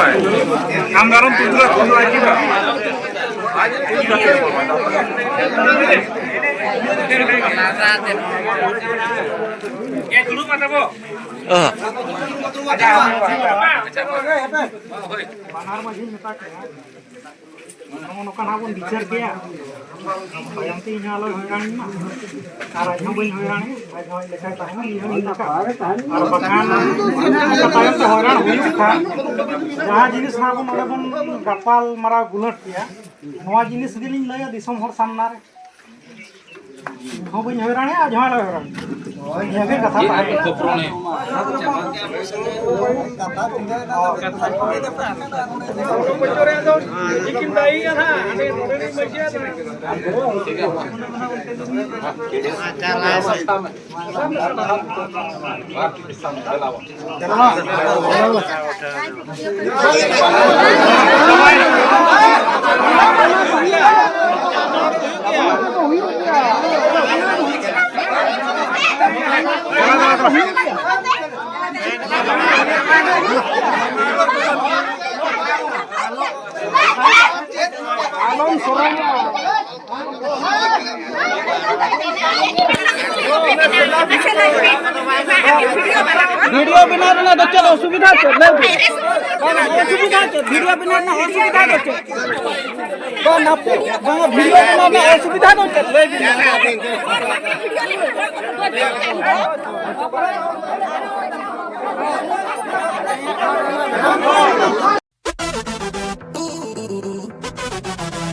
आमदार बिचार के जहाँ जिनिस गपाल मारा गुलट के जिनिस लैया दिसम हर सामना हाँ बी हैरान जहाँ हैरान कथा वीडियो बिना तो चलो सुविधा वीडियो बिना वीडियो बिना असुविधा तो